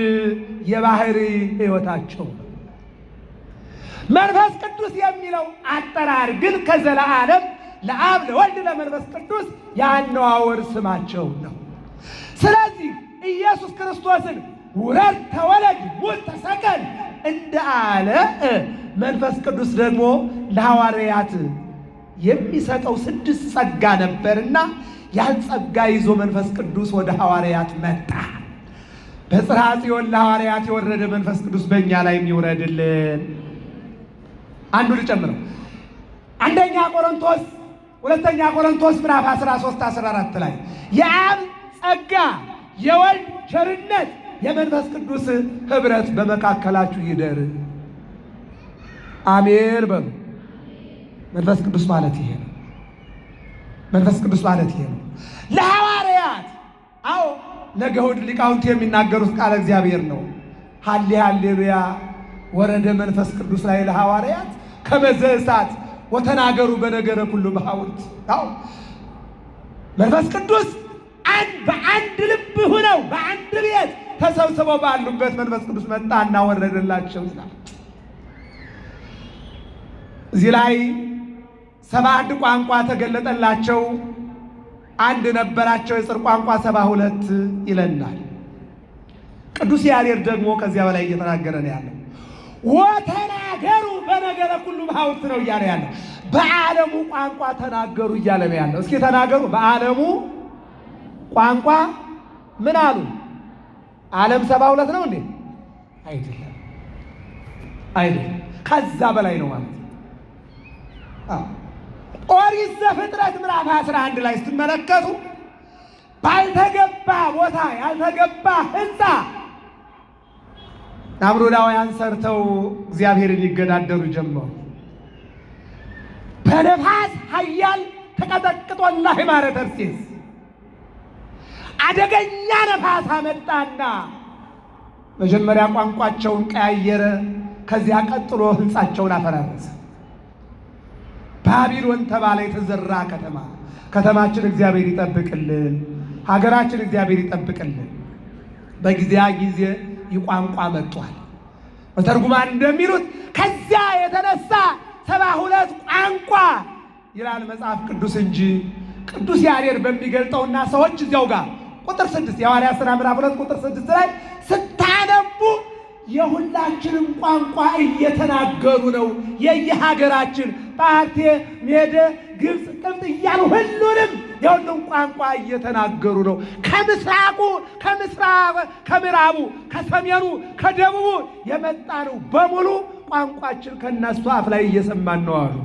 የባህሪ ሕይወታቸው። መንፈስ ቅዱስ የሚለው አጠራር ግን ከዘላለም ለአብ ለወልድ ለመንፈስ ቅዱስ የአነዋወር ስማቸው ነው። ስለዚህ ኢየሱስ ክርስቶስን ውረድ ተወለድ ሙት ተሰቀል እንዳለ መንፈስ ቅዱስ ደግሞ ለሐዋርያት የሚሰጠው 6 ጸጋ ነበርና ያን ጸጋ ይዞ መንፈስ ቅዱስ ወደ ሐዋርያት መጣ። በጽርሐ ጽዮን ለሐዋርያት የወረደ መንፈስ ቅዱስ በእኛ ላይ የሚወረድልን አንዱ ልጨምረው። 2ኛ ቆሮንቶስ ምዕራፍ 13-14 ላይ የአብ ጸጋ የወልድ ቸርነት የመንፈስ ቅዱስ ኅብረት በመካከላችሁ ይደር። አሜን በሉ። መንፈስ ቅዱስ ማለት ይሄ ነው። መንፈስ ቅዱስ ማለት ይሄ ነው። ለሐዋርያት አዎ ነገ እሑድ ሊቃውንት የሚናገሩት ቃለ እግዚአብሔር ነው። ሃሌሉያ ወረደ መንፈስ ቅዱስ ላይ ለሐዋርያት ከመዘ እሳት ወተናገሩ በነገረ ኩሉ በሐውርት። አዎ መንፈስ ቅዱስ በአንድ ልብ ሆነው በአንድ ቤት ተሰብስበው ባሉበት መንፈስ ቅዱስ መጣና ወረደላቸው ይላል። እዚህ ላይ 71 ቋንቋ ተገለጠላቸው። አንድ ነበራቸው የጽር ቋንቋ 72 ይለናል። ቅዱስ ያሬድ ደግሞ ከዚያ በላይ እየተናገረ ነው ያለው። ወተናገሩ በነገረ ኩሉ በሐውርት ነው እያለ ያለው። በዓለሙ ቋንቋ ተናገሩ እያለ ነው ያለው። እስኪ ተናገሩ በዓለሙ ቋንቋ ምን አሉ? ዓለም 72 ነው እንዴ? አይደለም አይደለም፣ ከዛ በላይ ነው ማለት ነው። ኦሪት ዘፍጥረት ምዕራፍ 11 ላይ ስትመለከቱ ባልተገባ ቦታ ያልተገባ ሕንፃ ናምሩዳውያን ሰርተው እግዚአብሔርን ይገዳደሩ ጀመሩ። በነፋስ ኃያል ተቀጠቅጦና ሂማረ ተርሴስ አደገኛ ነፋስ አመጣና መጀመሪያ ቋንቋቸውን ቀያየረ። ከዚያ ቀጥሎ ሕንፃቸውን አፈራረሰ። ባቢሎን ተባለ የተዘራ ከተማ። ከተማችን እግዚአብሔር ይጠብቅልን፣ ሀገራችን እግዚአብሔር ይጠብቅልን። በጊዜያ ጊዜ ይቋንቋ መጥቷል። በተርጉማን እንደሚሉት ከዚያ የተነሳ 72 ቋንቋ ይላል መጽሐፍ ቅዱስ እንጂ ቅዱስ ያሬድ በሚገልጠውና ሰዎች እዚያው ጋር ቁጥር 6 የሐዋርያት ሥራ ምዕራፍ 2 ቁጥር 6 ላይ ስታነቡ የሁላችንም ቋንቋ እየተናገሩ ነው። የየሀገራችን ጳርቴ፣ ሜደ፣ ግብፅ፣ ጥብጥ እያሉ ሁሉንም የሁሉም ቋንቋ እየተናገሩ ነው። ከምስራቁ፣ ከምዕራቡ፣ ከሰሜኑ፣ ከደቡቡ የመጣ ነው በሙሉ ቋንቋችን ከነሱ አፍ ላይ እየሰማን ነው አሉ።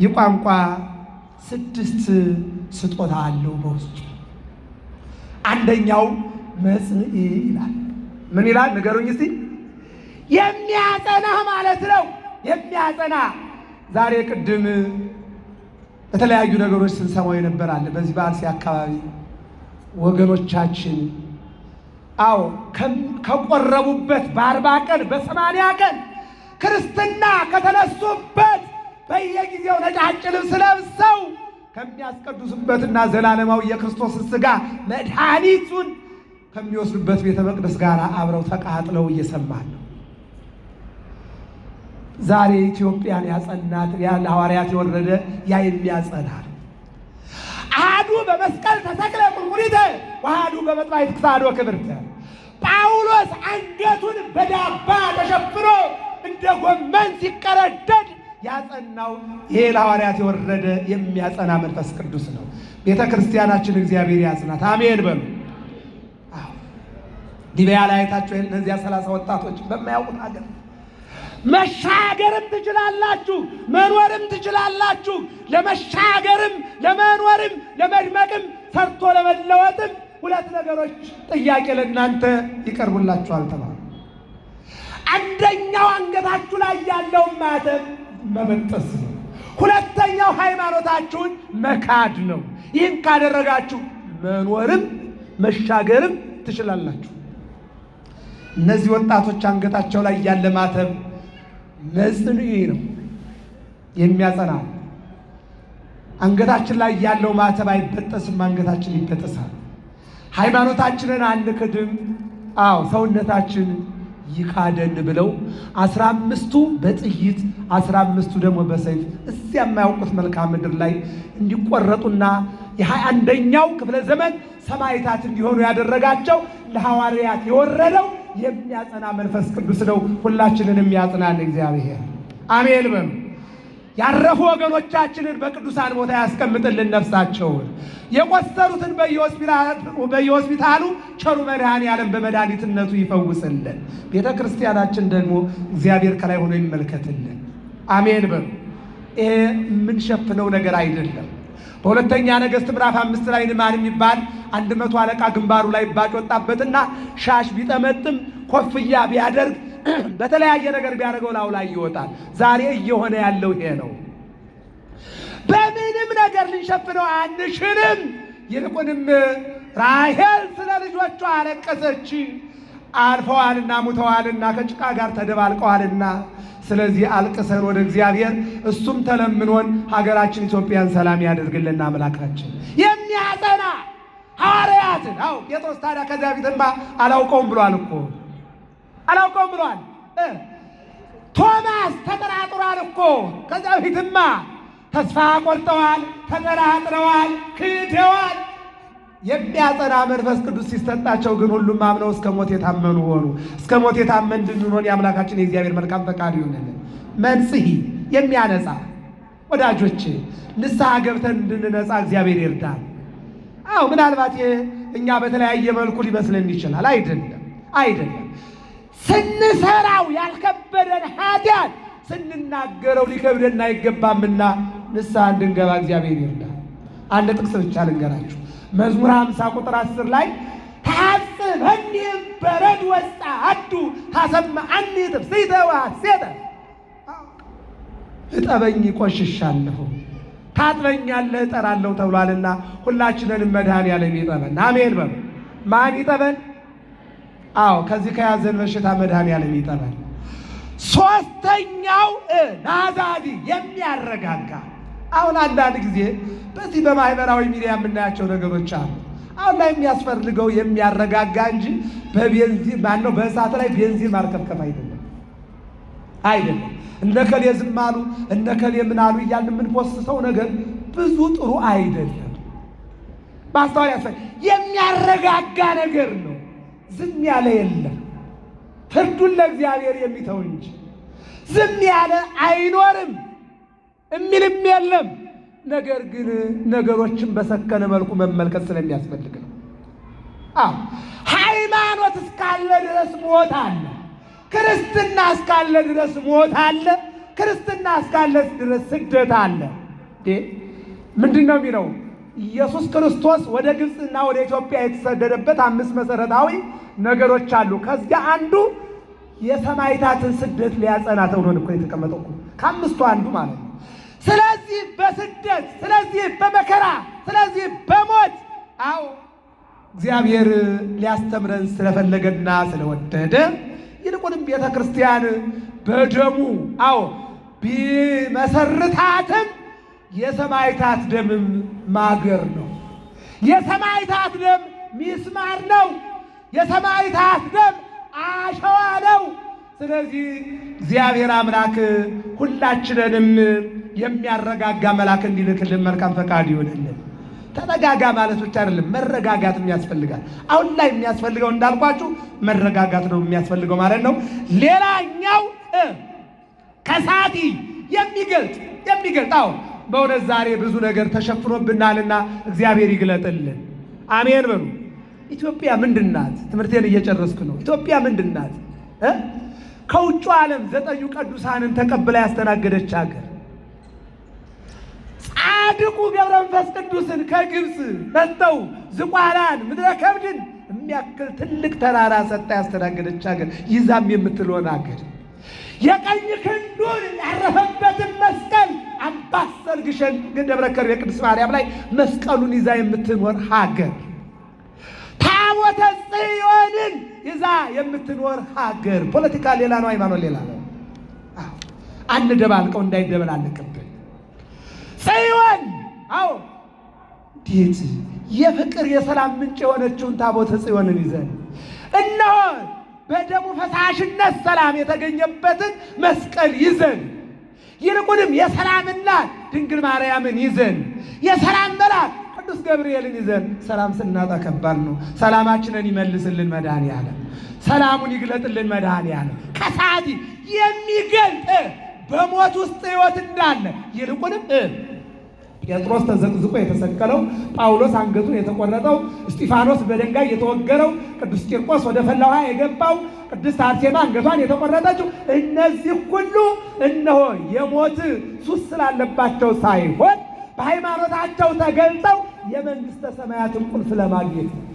ይህ ቋንቋ 6 ስጦታ አለው በውስጡ። አንደኛው መጽንዒ ይላል። ምን ይላል ንገሩኝ እስቲ? የሚያጸና ማለት ነው። የሚያጸና ዛሬ ቅድም በተለያዩ ነገሮች ስንሰማው የነበራል። በዚህ በአርሲ አካባቢ ወገኖቻችን አዎ ከቆረቡበት በ40 ቀን በ80 ቀን ክርስትና ከተነሱበት በየጊዜው ነጫጭ ልብስ ለብሰው ከሚያስቀድሱበትና ዘላለማዊ የክርስቶስ ሥጋ መድኃኒቱን ከሚወስዱበት ቤተ መቅደስ ጋር አብረው ተቃጥለው እየሰማን ነው። ዛሬ ኢትዮጵያን ያጸናት ያለ ሐዋርያት የወረደ ያ የሚያጸና አሐዱ በመስቀል ተሰቅለ ቁልቁሊተ ወአሐዱ በመጥባዕት ክሳዶ ክብርተ። ጳውሎስ አንገቱን በዳባ ተሸፍኖ እንደ ጎመን ሲቀረደድ ያጸናው ይሄ ለሐዋርያት የወረደ የሚያጸና መንፈስ ቅዱስ ነው። ቤተ ክርስቲያናችን እግዚአብሔር ያጽናት። አሜን በሉ። ሊቢያ ላይ አይታችሁ እነዚያ 30 ወጣቶች በማያውቁት ሀገር መሻገርም ትችላላችሁ፣ መኖርም ትችላላችሁ። ለመሻገርም ለመኖርም ለመድመቅም ሰርቶ ለመለወጥም 2 ነገሮች ጥያቄ ለእናንተ ይቀርቡላችኋል ተባሉ። አንደኛው አንገታችሁ ላይ ያለው ማተብ መበጠስ ነው። ሁለተኛው ሃይማኖታችሁን መካድ ነው። ይህን ካደረጋችሁ መኖርም መሻገርም ትችላላችሁ። እነዚህ ወጣቶች አንገታቸው ላይ ያለ ማተብ መጽንዒ ነው፣ የሚያጸና። አንገታችን ላይ ያለው ማተብ አይበጠስም፣ አንገታችን ይበጠሳል። ሃይማኖታችንን አንክድም፣ አዎ ሰውነታችን ይካደን ብለው 15ቱ በጥይት 15ቱ ደግሞ በሰይፍ እዚያ የማያውቁት መልክዓ ምድር ላይ እንዲቆረጡና የ21ኛው ክፍለ ዘመን ሰማዕታት እንዲሆኑ ያደረጋቸው ለሐዋርያት የወረደው የሚያጸና መንፈስ ቅዱስ ነው። ሁላችንንም ያጽናን እግዚአብሔር። አሜን በሉ። ያረፉ ወገኖቻችንን በቅዱሳን ቦታ ያስቀምጥልን። ነፍሳቸውን የቆሰሉትን በየሆስፒታሉ ቸሩ መድኃኔዓለም በመድኃኒትነቱ ይፈውስልን። ቤተ ክርስቲያናችን ደግሞ እግዚአብሔር ከላይ ሆኖ ይመልከትልን። አሜን በሉ። ይሄ የምንሸፍነው ነገር አይደለም። በሁለተኛ ነገሥት ምዕራፍ 5 ላይ ንዕማን የሚባል 100 አለቃ ግንባሩ ላይ ባጭ ወጣበትና ሻሽ ቢጠመጥም ኮፍያ ቢያደርግ በተለያየ ነገር ቢያደርገው ላዩ ላይ ይወጣል። ዛሬ እየሆነ ያለው ይሄ ነው። በምንም ነገር ልንሸፍነው አንችልም። ይልቁንም ራሔል ስለ ልጆቿ አለቀሰች። አልፈዋልና ሙተዋልና ከጭቃ ጋር ተደባልቀዋልና፣ ስለዚህ አልቅሰን ወደ እግዚአብሔር እሱም ተለምኖን ሀገራችን ኢትዮጵያን ሰላም ያደርግልን አምላካችን። የሚያጸና ሐዋርያትን ጴጥሮስ ታዲያ ከዚያ ፊትማ አላውቀውም ብሏል እኮ አላውቀውም ብሏል። ቶማስ ተጠራጥሯል እኮ ከዚያ ፊትማ ተስፋ ቆርጠዋል፣ ተጠራጥረዋል፣ ክደዋል። የሚያጸና መንፈስ ቅዱስ ሲሰጣቸው ግን ሁሉም አምነው እስከ ሞት የታመኑ ሆኑ። እስከ ሞት የታመን እንድንሆን የአምላካችን የእግዚአብሔር መልካም ፈቃድ ይሁንልን። መንጽሒ የሚያነጻ ወዳጆቼ ንስሐ ገብተን እንድንነጻ እግዚአብሔር ይርዳል። ምናልባት እኛ በተለያየ መልኩ ሊመስለን ይችላል። አይደለም። ስንሰራው ያልከበደን ኃጢአት ስንናገረው ሊከብደን አይገባምና ንስሐ እንድንገባ እግዚአብሔር ይርዳል። አንድ ጥቅስ ብቻ ልንገራችሁ። መዝሙር 50 ቁጥር 10 ላይ ታጽበኒ በረድ ወጣ አዱ ታሰማዓኒ ትፍሥሕተ ወሐሤተ፣ እጠበኝ ቆሽሻለሁ፣ ታጥበኛለህ፣ እጠራለሁ ተብሏልና ሁላችንንም መድኃኔዓለም ይጠበን። አሜን በሉ። ማን ይጠበን? ከዚህ ከያዘን በሽታ መድኃኔዓለም ይጠበን። ሶስተኛው ናዛዚ የሚያረጋጋ። አንዳንድ ጊዜ በዚህ በማህበራዊ ሚዲያ የምናያቸው ነገሮች አሉ። ላይ የሚያስፈልገው የሚያረጋጋ እንጂ በእሳት ላይ ቤንዚን ማርከፍከፍ አይደለም። እነከሌ ዝም አሉ እነከሌ ምን አሉ እያልን የምንፖስተው ነገር ብዙ ጥሩ አይደለም። ማስተዋል ያስፈልጋል። የሚያረጋጋ ነገር ነው። ዝም ያለ የለም፣ ፍርዱን ለእግዚአብሔር የሚተው እንጂ ዝም ያለ አይኖርም የሚልም የለም። ነገር ግን ነገሮችን በሰከነ መልኩ መመልከት ስለሚያስፈልግ ነው። ሃይማኖት እስካለ ድረስ ሞት አለ። ክርስትና እስካለ ድረስ ሞት አለ። ክርስትና እስካለ ድረስ ስደት አለ። ምንድን ነው የሚለው? ኢየሱስ ክርስቶስ ወደ ግብፅና ወደ ኢትዮጵያ የተሰደደበት 5 መሰረታዊ ነገሮች አሉ። ከዚያ አንዱ የሰማዕታትን ስደት ሊያጸና ተብሎ እኮ የተቀመጠው ከአምስቱ አንዱ ማለት ነው። ስለዚህ በስደት ስለዚህ በመከራ ስለዚህ በሞት እግዚአብሔር ሊያስተምረን ስለፈለገና ስለወደደ ይልቁንም ቤተ ክርስቲያን በደሙ ቢመሰርታትም የሰማዕታት ደምም ማገር ነው። የሰማዕታት ደም ሚስማር ነው። የሰማዕታት ደም አሸዋ ነው። ስለዚህ እግዚአብሔር አምላክ ሁላችንንም የሚያረጋጋ መልአክ እንዲልክልን መልካም ፈቃድ ይሆንልን። ተረጋጋ ማለት ብቻ አይደለም፣ መረጋጋትም ያስፈልጋል። አሁን ላይ የሚያስፈልገው እንዳልኳችሁ መረጋጋት ነው የሚያስፈልገው ማለት ነው። ሌላኛው ከሳቲ የሚገልጥ በእውነት ዛሬ ብዙ ነገር ተሸፍኖብናልና እግዚአብሔር ይግለጥልን። አሜን በሉ። ኢትዮጵያ ምንድናት? ትምህርቴን እየጨረስኩ ነው። ኢትዮጵያ ምንድናት? ከውጭ ዓለም 9 ቅዱሳንን ተቀብላ ያስተናገደች ሀገር። ጻድቁ ገብረ መንፈስ ቅዱስን ከግብፅ መጥተው ዝቋላን ምድረ ከብድን የሚያክል ትልቅ ተራራ ሰጣ ያስተናገደች ሀገር፣ ይዛም የምትልሆን ሀገር። የቀኝ ክንዱን ያረፈበትን መስቀል አምባሰል ግሸን ደብረ ከርቤ ቅድስት ማርያም ላይ መስቀሉን ይዛ የምትኖር ሀገር። ታቦተ ጽዮንን ይዛ የምትኖር ሀገር። ፖለቲካ ሌላ ነው፣ ሃይማኖት ሌላ ነው። አንደባልቀው እንዳይደበላለቅብን። ጽዮን እንዴት የፍቅር የሰላም ምንጭ የሆነችውን ታቦተ ጽዮንን ይዘን እነሆ በደሙ ፈሳሽነት ሰላም የተገኘበትን መስቀል ይዘን ይልቁንም የሰላም እናት ድንግል ማርያምን ይዘን የሰላም መልአክ ቅዱስ ገብርኤልን ይዘን ሰላም ስናጣ ከባድ ነው። ሰላማችንን ይመልስልን መድኃኔዓለም፣ ሰላሙን ይግለጥልን መድኃኔዓለም። ከሳቲ የሚገልጥ በሞት ውስጥ ሕይወት እንዳለ ይልቁንም ጴጥሮስ ተዘቅዝቆ የተሰቀለው፣ ጳውሎስ አንገቱን የተቆረጠው፣ እስጢፋኖስ በድንጋይ የተወገረው፣ ቅዱስ ቂርቆስ ወደ ፈላ ውሃ የገባው፣ ቅድስት አርሴማ አንገቷን የተቆረጠችው፣ እነዚህ ሁሉ እነሆ የሞት ሱስ ስላለባቸው ሳይሆን በሃይማኖታቸው ተገልጠው የመንግስተ ሰማያትን ቁልፍ ለማግኘት ነው።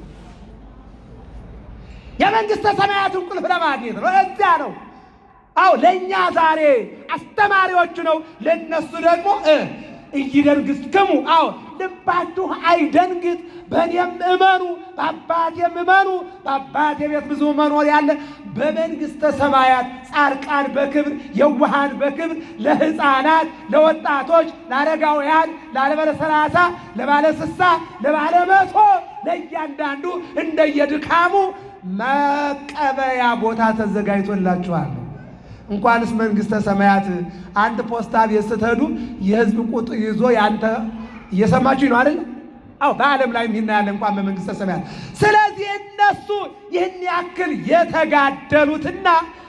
የመንግስተ ሰማያትን ቁልፍ ለማግኘት ነው። እዚያ ነው። ለእኛ ዛሬ አስተማሪዎቹ ነው። ለእነሱ ደግሞ ኢይደንግጽክሙ አዎ ልባችሁ አይደንግጥ፣ በእኔም እመኑ፣ በአባቴም እመኑ። በአባቴ ቤት ብዙ መኖር ያለ በመንግሥተ ሰማያት ጻድቃን በክብር የዋሃን በክብር ለሕፃናት፣ ለወጣቶች፣ ለአረጋውያን፣ ለባለ 30 ለባለ 60 ለባለ 100 ለእያንዳንዱ እንደየድካሙ መቀበያ ቦታ ተዘጋጅቶላችኋል። እንኳንስ መንግሥተ ሰማያት አንድ ፖስታ ቤት ስትሄዱ የሕዝብ ቁጥር ይዞ ያንተ እየሰማችሁ ነው አይደል? አዎ በዓለም ላይ የሚናያለ እንኳን በመንግሥተ ሰማያት። ስለዚህ እነሱ ይህን ያክል የተጋደሉትና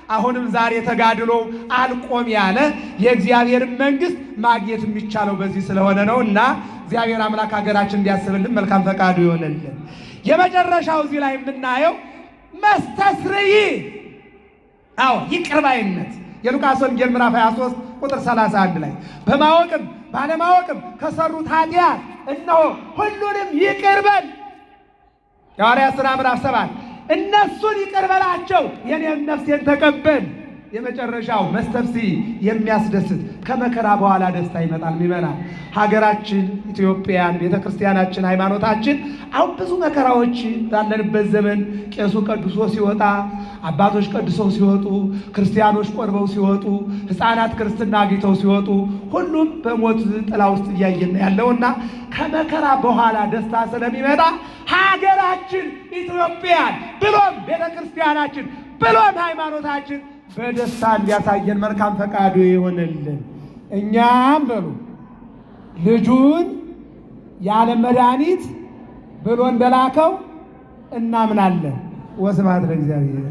አሁንም ዛሬ ተጋድሎ አልቆም ያለ የእግዚአብሔር መንግሥት ማግኘት የሚቻለው በዚህ ስለሆነ ነው እና እግዚአብሔር አምላክ ሀገራችን እንዲያስብልን መልካም ፈቃዱ ይሆንልን። የመጨረሻው እዚህ ላይ የምናየው መስተስርይ አዎ ይቅር ባይነት የሉቃስ ወንጌል ምዕራፍ 23 ቁጥር 31 ላይ በማወቅም ባለማወቅም ከሰሩት ኃጢአት እነሆ ሁሉንም ይቅር በል። የሐዋርያት ሥራ ምዕራፍ 7 እነሱን ይቅር በላቸው የኔን ነፍሴን ተቀበል። የመጨረሻው መስተስርይ የሚያስደስት ከመከራ በኋላ ደስታ ይመጣል ይመናል። ሀገራችን ኢትዮጵያን ቤተክርስቲያናችን ሃይማኖታችን አሁን ብዙ መከራዎች ባለንበት ዘመን ቄሱ ቀድሶ ሲወጣ፣ አባቶች ቀድሰው ሲወጡ፣ ክርስቲያኖች ቆርበው ሲወጡ፣ ሕፃናት ክርስትና አግኝተው ሲወጡ ሁሉም በሞት ጥላ ውስጥ እያየን ያለውና ከመከራ በኋላ ደስታ ስለሚመጣ ሀገራችን ኢትዮጵያን ብሎም ቤተክርስቲያናችን ብሎም ሃይማኖታችን በደስታ እንዲያሳየን መልካም ፈቃዱ ይሆንልን። እኛም በሉ ልጁን ያለ መድኃኒት ብሎ እንደላከው እናምናለን። ወስብሐት ለእግዚአብሔር።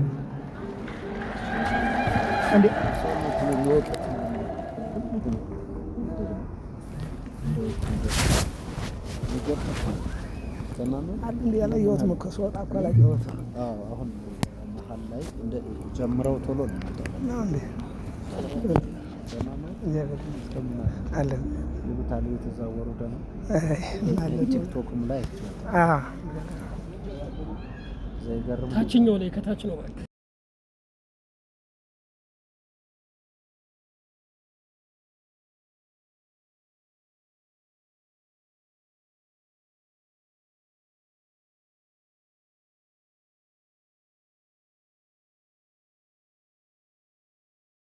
ላይ እንደ ጀምረው ቶሎ ነው እንዴ አለን ልብታል የተዛወሩ ደግሞ ቲክቶክም ላይ ዘይገርም ታችኛው ላይ ከታች ነው ማለት